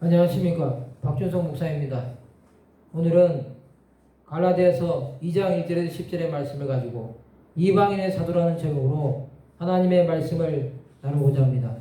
안녕하십니까. 박준성 목사입니다. 오늘은 갈라디아서 2장 1절에서 10절의 말씀을 가지고 이방인의 사도라는 제목으로 하나님의 말씀을 나누고자 합니다.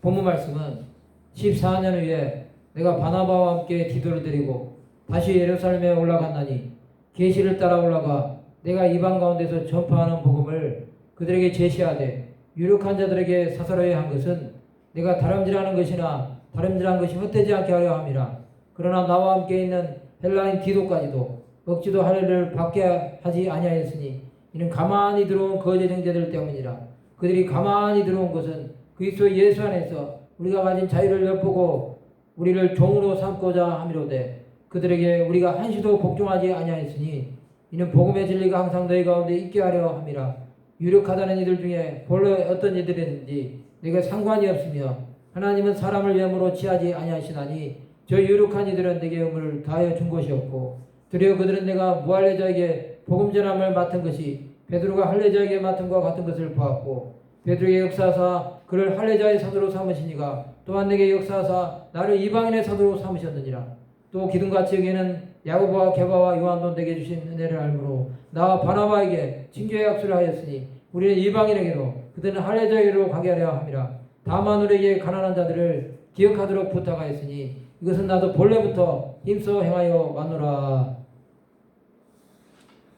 본문 말씀은 14년 후에 내가 바나바와 함께 기도를 드리고 다시 예루살렘에 올라갔나니 계시를 따라 올라가 내가 이방 가운데서 전파하는 복음을 그들에게 제시하되 유력한 자들에게 사사로이 한 것은 내가 다름질하는 것이나 다름질한 것이 헛되지 않게 하려 함이라. 그러나 나와 함께 있는 헬라인 디도까지도 억지도 할례를 받게 하지 아니하였으니 이는 가만히 들어온 거짓 형제들 때문이라. 그들이 가만히 들어온 것은 그리스도 예수 안에서 우리가 가진 자유를 엿보고 우리를 종으로 삼고자 함이로되 그들에게 우리가 한시도 복종하지 아니하였으니 이는 복음의 진리가 항상 너희 가운데 있게 하려 함이라. 유력하다는 이들 중에 본래 어떤 이들이든지 내가 상관이 없으며 하나님은 사람을 외모로 취하지 아니하시나니 저 유력한 이들은 내게 의무를 다하여 준 것이었고 도리어 그들은 내가 무할례자에게 복음 전함을 맡은 것이 베드로가 할례자에게 맡은 것과 같은 것을 보았고 베드로에게 역사하사 그를 할례자의 사도로 삼으시니가 또한 내게 역사하사 나를 이방인의 사도로 삼으셨느니라. 또 기둥같이 여기는 야고보와 게바와 요한도 내게 주신 은혜를 알므로 나와 바나바에게 친교의 약속을 하였으니 우리는 이방인에게도 그들은 할례자에게로 가게 하려 함이라. 다만 우리에게 가난한 자들을 기억하도록 부탁하였으니 이것은 나도 본래부터 힘써 행하여 왔노라.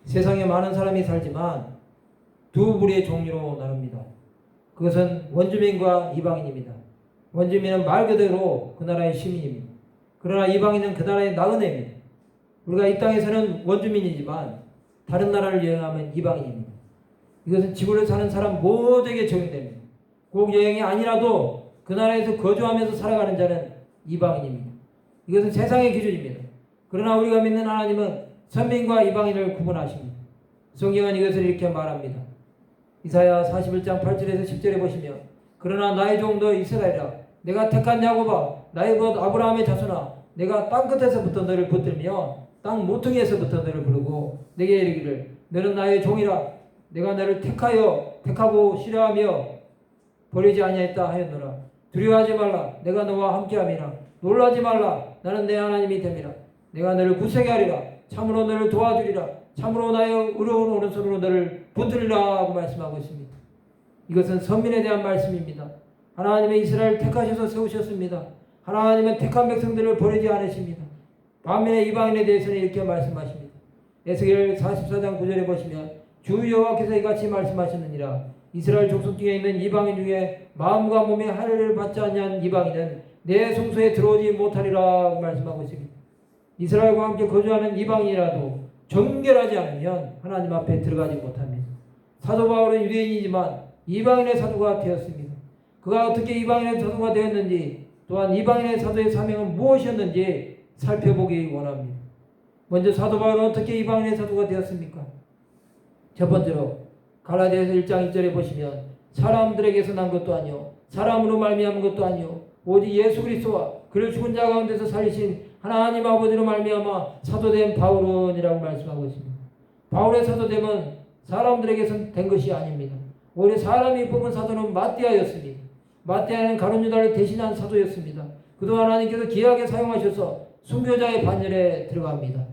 세상에 많은 사람이 살지만 두 부류의 종류로 나눕니다. 그것은 원주민과 이방인입니다. 원주민은 말 그대로 그 나라의 시민입니다. 그러나 이방인은 그 나라의 나그네입니다. 우리가 이 땅에서는 원주민이지만 다른 나라를 여행하면 이방인입니다. 이것은 지구를 사는 사람 모두에게 적용됩니다. 꼭 여행이 아니라도 그 나라에서 거주하면서 살아가는 자는 이방인입니다. 이것은 세상의 기준입니다. 그러나 우리가 믿는 하나님은 선민과 이방인을 구분하십니다. 성경은 이것을 이렇게 말합니다. 이사야 41장 8절에서 10절에 보시면 그러나 나의 종도 이스라엘아 내가 택한 야곱아 나의 것 아브라함의 자손아 내가 땅끝에서부터 너를 붙들며 땅 모퉁이에서부터 너를 부르고 내게 이르기를 너는 나의 종이라 내가 너를 택하고 싫어하며 버리지 아니하였다 하였노라. 두려워하지 말라 내가 너와 함께함이라. 놀라지 말라 나는 내 하나님이 됨이라. 내가 너를 굳세게 하리라. 참으로 너를 도와주리라. 참으로 나의 의로운 오른손으로 너를 붙들리라 하고 말씀하고 있습니다. 이것은 선민에 대한 말씀입니다. 하나님의 이스라엘 택하셔서 세우셨습니다. 하나님은 택한 백성들을 버리지 않으십니다. 반면에 이방인에 대해서는 이렇게 말씀하십니다. 에스겔 44장 9절에 보시면 주 여호와께서 이같이 말씀하셨느니라. 이스라엘 족속 중에 있는 이방인 중에 마음과 몸에 할례를 받지 아니한 이방인은 내 성소에 들어오지 못하리라 말씀하고 있습니다. 이스라엘과 함께 거주하는 이방인이라도 정결하지 않으면 하나님 앞에 들어가지 못합니다. 사도 바울은 유대인이지만 이방인의 사도가 되었습니다. 그가 어떻게 이방인의 사도가 되었는지 또한 이방인의 사도의 사명은 무엇이었는지 살펴보기 원합니다. 먼저 사도 바울은 어떻게 이방인의 사도가 되었습니까? 첫 번째로 갈라디아서 1장 1절에 보시면 사람들에게서 난 것도 아니요 사람으로 말미암은 것도 아니요 오직 예수 그리스도와 그를 죽은 자 가운데서 살리신 하나님 아버지로 말미암아 사도된 바울은이라고 말씀하고 있습니다. 바울의 사도됨은 사람들에게서 된 것이 아닙니다. 오히려 사람이 뽑은 사도는 마띠아였습니다. 마띠아는 가룟 유다를 대신한 사도였습니다. 그도 하나님께서 귀하게 사용하셔서 순교자의 반열에 들어갑니다.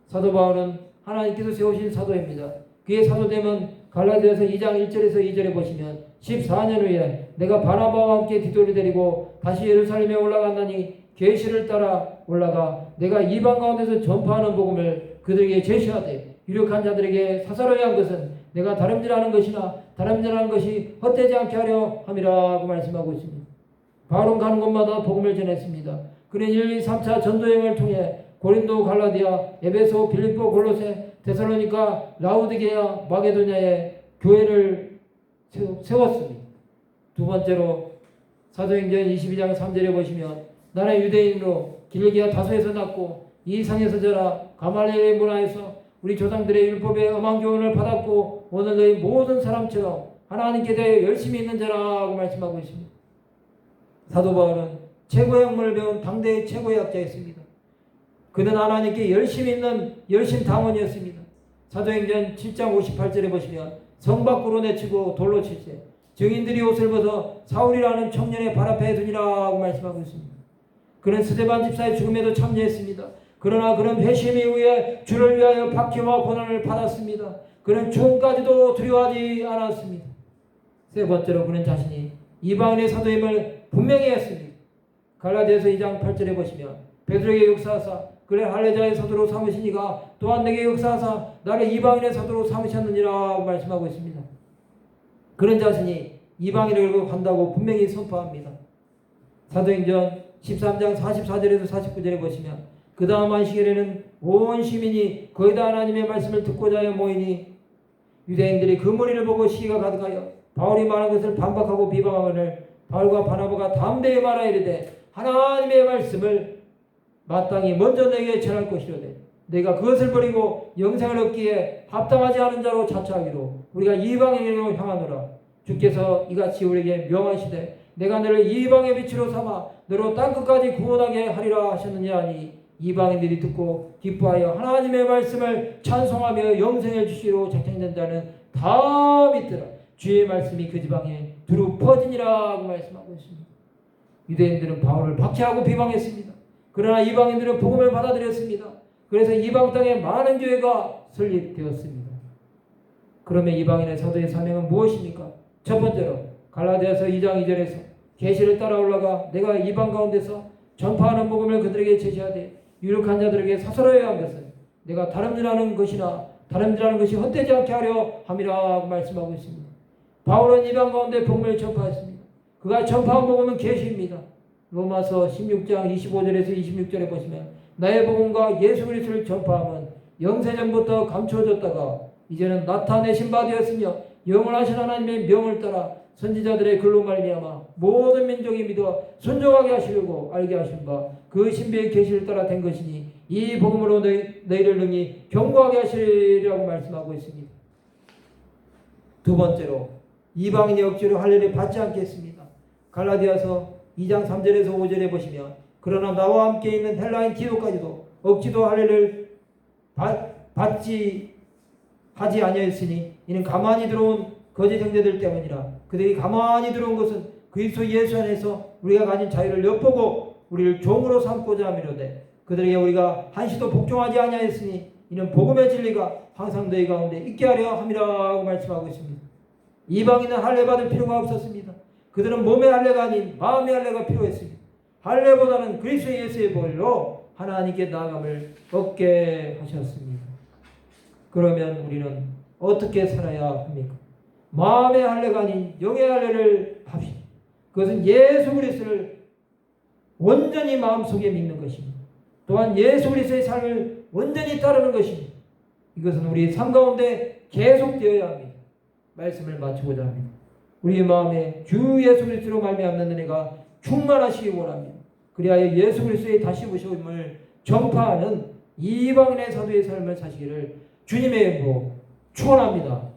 사도 바울은 하나님께서 세우신 사도입니다. 그의 사도됨은 갈라디아서 2장 1절에서 2절에 보시면 14년 후에 내가 바나바와 함께 디도를 데리고 다시 예루살렘에 올라갔나니 계시를 따라 올라가 내가 이방 가운데서 전파하는 복음을 그들에게 제시하되 유력한 자들에게 사사로이 한 것은 내가 다름질하는 것이나 다름질하는 것이 헛되지 않게 하려 함이라고 말씀하고 있습니다. 바울은 가는 곳마다 복음을 전했습니다. 그는 1, 2, 3차 전도여행을 통해 고린도, 갈라디아, 에베소, 빌립보, 골로새, 데살로니가, 라우디게아, 마게도냐에 교회를 세웠습니다. 두 번째로 사도행전 22장 3절에 보시면 나는 유대인으로 길기야 다소에서 났고 이 상에서 자라 가말리엘의 문화에서 우리 조상들의 율법의 엄한 교훈을 받았고 오늘 너희 모든 사람처럼 하나님께 대해 열심히 있는 자라고 말씀하고 있습니다. 사도 바울은 최고의 학문을 배운 당대의 최고의 학자였습니다. 그는 하나님께 열심히 있는 열심당원이었습니다. 사도행전 7장 58절에 보시면 성 밖으로 내치고 돌로 칠세 증인들이 옷을 벗어 사울이라는 청년의 발 앞에 두니라고 말씀하고 있습니다. 그는 스데반 집사의 죽음에도 참여했습니다. 그러나 그는 회심에 의해 주를 위하여 박해와 고난을 받았습니다. 그는 죽음까지도 두려워하지 않았습니다. 세 번째로 그는 자신이 이방인의 사도임을 분명히 했습니다. 갈라디아서 2장 8절에 보시면 베드로에게 역사하사 그래 할례자의 사도로 삼으시니가 또한 내게 역사하사 나를 이방인의 사도로 삼으셨느니라 말씀하고 있습니다. 그런 자신이 이방인을 간다고 분명히 선포합니다. 사도행전 13장 44절에서 49절에 보시면 그 다음 안식일에는 온 시민이 거의 다 하나님의 말씀을 듣고자 하여 모이니 유대인들이 그 무리를 보고 시기가 가득하여 바울이 말한 것을 반박하고 비방하거늘 바울과 바나바가 담대히 말하 이르되 하나님의 말씀을 마땅히 먼저 내게 전할 것이로되 내가 그것을 버리고 영생을 얻기에 합당하지 않은 자로 자처하기로 우리가 이방인으로 향하노라. 주께서 이같이 우리에게 명하시되 내가 너를 이방의 빛으로 삼아 너로 땅끝까지 구원하게 하리라 하셨느냐 하니 이방인들이 듣고 기뻐하여 하나님의 말씀을 찬송하며 영생을 주시로 작정된 자는 다 믿더라. 주의 말씀이 그 지방에 두루 퍼지니라 고 말씀하고 있습니다. 유대인들은 바울을 박해하고 비방했습니다. 그러나 이방인들은 복음을 받아들였습니다. 그래서 이방 땅에 많은 교회가 설립되었습니다. 그러면 이방인의 사도의 사명은 무엇입니까? 첫 번째로 갈라디아서 2장 2절에서 계시를 따라 올라가 내가 이방 가운데서 전파하는 복음을 그들에게 제시하되 유력한 자들에게 사설하여야 한 것은 내가 다름질하는 것이나 다름질하는 것이 헛되지 않게 하려 함이라고 말씀하고 있습니다. 바울은 이방 가운데 복음을 전파했습니다. 그가 전파한 복음은 계시입니다. 로마서 16장 25절에서 26절에 보시면 나의 복음과 예수 그리스도를 전파함은 영세전부터 감추어졌다가 이제는 나타내신 바 되었으며 영원하신 하나님의 명을 따라 선지자들의 글로 말미암아 모든 민족이 믿어 순종하게 하시려고 알게 하신 바 그 신비의 계시를 따라 된 것이니 이 복음으로 너희를 능히 경고하게 하시리라고 말씀하고 있습니다. 두 번째로 이방인이 억지로 할례를 받지 않겠습니다. 갈라디아서 2장 3절에서 5절에 보시면 그러나 나와 함께 있는 헬라인 디도까지도 억지도 할례를 받지 하지 아니하였으니 이는 가만히 들어온 거짓 형제들 때문이라. 그들이 가만히 들어온 것은 그리스도 예수 안에서 우리가 가진 자유를 엿보고 우리를 종으로 삼고자 함이로되 그들에게 우리가 한시도 복종하지 아니하였으니 이는 복음의 진리가 항상 너희 가운데 있게 하려 함이라고 말씀하고 있습니다. 이방인은 할례 받을 필요가 없었습니다. 그들은 몸의 할례가 아닌 마음의 할례가 필요했습니다. 할례보다는 그리스도 예수의 보혈로 하나님께 나아감을 얻게 하셨습니다. 그러면 우리는 어떻게 살아야 합니까? 마음의 할례가 아닌 영의 할례를 합시다. 그것은 예수 그리스도를 온전히 마음속에 믿는 것입니다. 또한 예수 그리스도의 삶을 온전히 따르는 것입니다. 이것은 우리 삶 가운데 계속되어야 합니다. 말씀을 마치고자 합니다. 우리의 마음에 주 예수 그리스도로 말미암는 은혜가 충만하시기 원합니다. 그리하여 예수 그리스도의 다시 오심을 전파하는 이방인의 사도의 삶을 사시기를 주님의 이름으로 축원합니다.